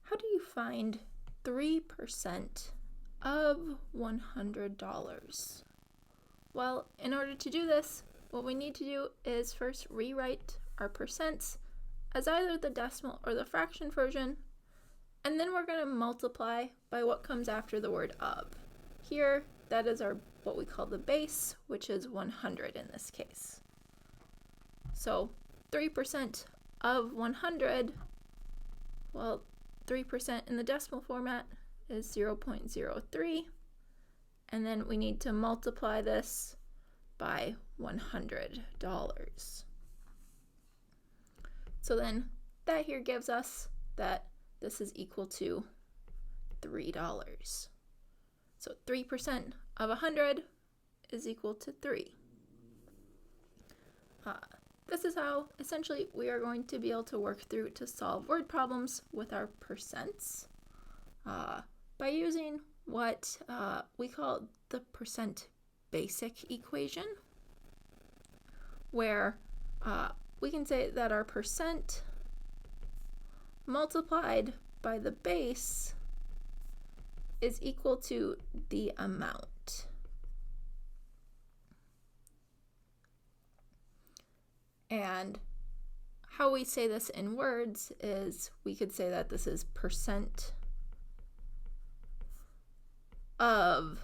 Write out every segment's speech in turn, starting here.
How do you find 3% of $100? Well, in order to do this, what we need to do is first rewrite our percents as either the decimal or the fraction version, and then we're going to multiply by what comes after the word of. Here, that is our what we call the base, which is 100 in this case. So 3% of 100, well, 3% in the decimal format is 0.03, and then we need to multiply this by $100. So then that here gives us that this is equal to $3. So 3% of 100 is equal to 3. This is how essentially we are going to be able to work through to solve word problems with our percents by using what we call the percent basic equation, where we can say that our percent multiplied by the base is equal to the amount. And how we say this in words is we could say that this is percent of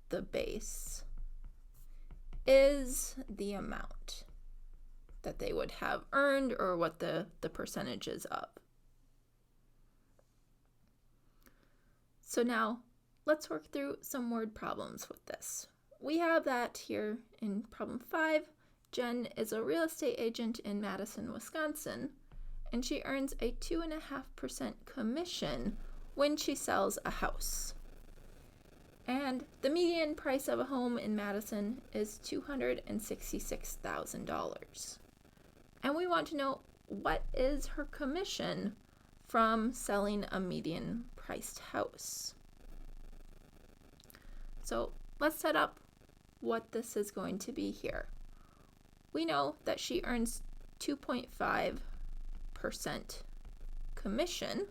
the base is the amount that they would have earned, or what the percentage is of. So now let's work through some word problems with this. We have that here in problem 5. Jen is a real estate agent in Madison, Wisconsin, and she earns a 2.5% commission when she sells a house. And the median price of a home in Madison is $266,000. And we want to know, what is her commission from selling a median priced house? So let's set up what this is going to be here. We know that she earns 2.5% commission,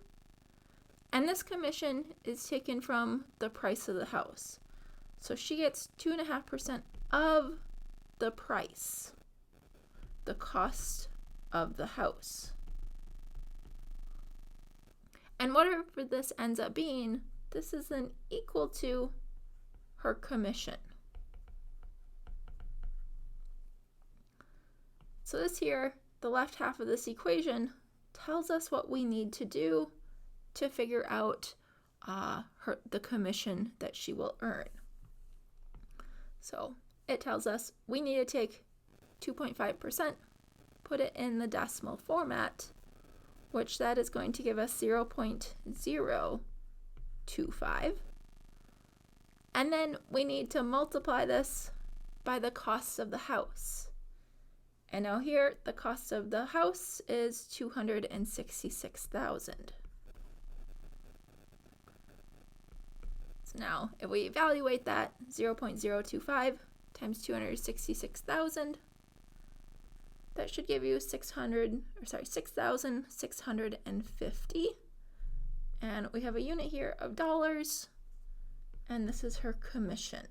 and this commission is taken from the price of the house. So she gets 2.5% of the price, the cost of the house. And whatever this ends up being, this is then equal to her commission. So this here, the left half of this equation, tells us what we need to do to figure out the commission that she will earn. So it tells us we need to take 2.5%, put it in the decimal format, which that is going to give us 0.025. And then we need to multiply this by the cost of the house. And now here, the cost of the house is $266,000. So now, if we evaluate that, 0.025 times 266,000, that should give you 6,650. And we have a unit here of dollars, and this is her commission.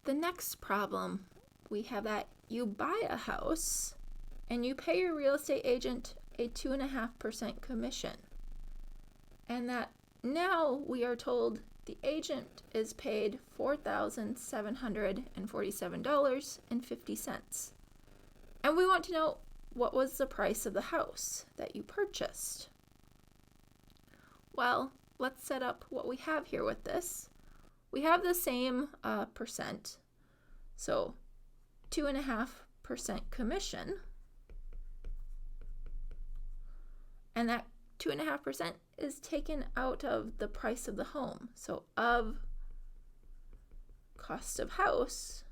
The next problem, we have that you buy a house and you pay your real estate agent a 2.5% commission. And that now we are told the agent is paid $4,747.50. And we want to know, what was the price of the house that you purchased? Well, let's set up what we have here with this. We have the same percent, so 2.5% commission, and that 2.5% is taken out of the price of the home, so of cost of house.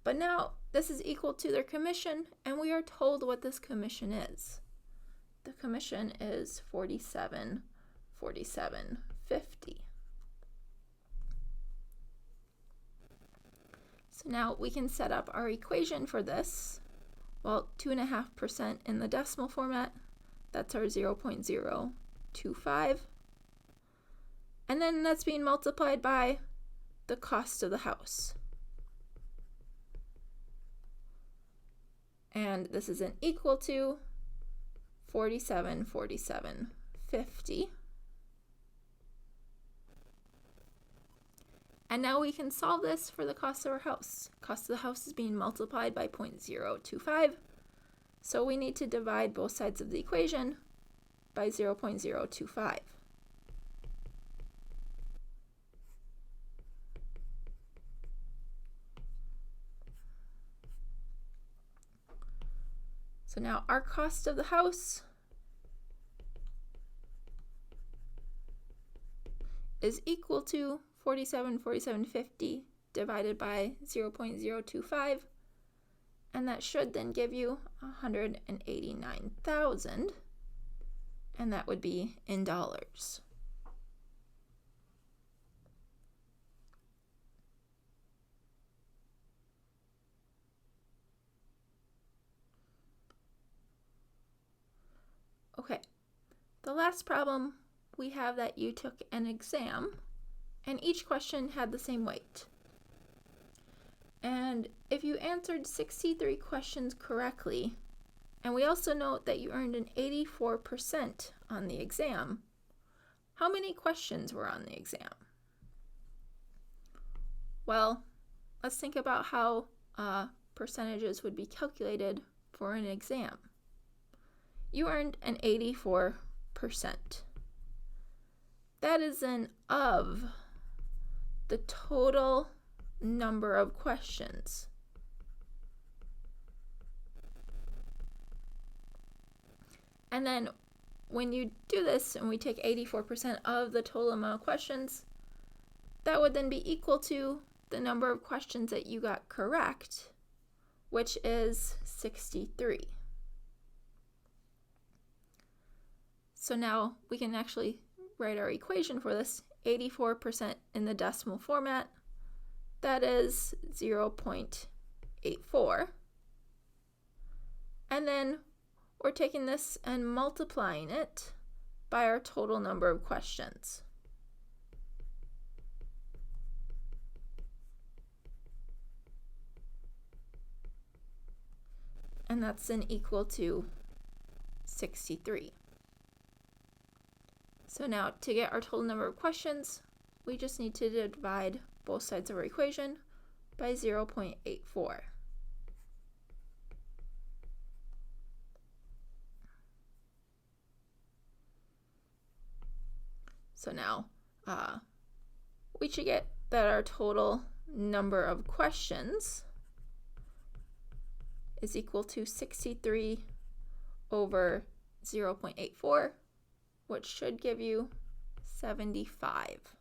But now this is equal to their commission, and we are told what this commission is. the commission is $47.47.50. So now we can set up our equation for this. Well, 2.5% in the decimal format, that's our 0.025. And then that's being multiplied by the cost of the house. And this is an equal to $47.47.50. And now we can solve this for the cost of our house. Cost of the house is being multiplied by 0.025. So we need to divide both sides of the equation by 0.025. So now our cost of the house is equal to $47.47.50 divided by 0.025, and that should then give you $189,000, and that would be in dollars. Okay, the last problem, we have that you took an exam and each question had the same weight. And if you answered 63 questions correctly, and we also note that you earned an 84% on the exam, how many questions were on the exam? Well, let's think about how percentages would be calculated for an exam. You earned an 84%. That is an of the total number of questions. And then when you do this and we take 84% of the total amount of questions, that would then be equal to the number of questions that you got correct, which is 63. So now we can actually write our equation for this. 84% in the decimal format, that is 0.84. And then we're taking this and multiplying it by our total number of questions. And that's then equal to 63. So now to get our total number of questions, we just need to divide both sides of our equation by 0.84. So now we should get that our total number of questions is equal to 63 over 0.84, which should give you 75.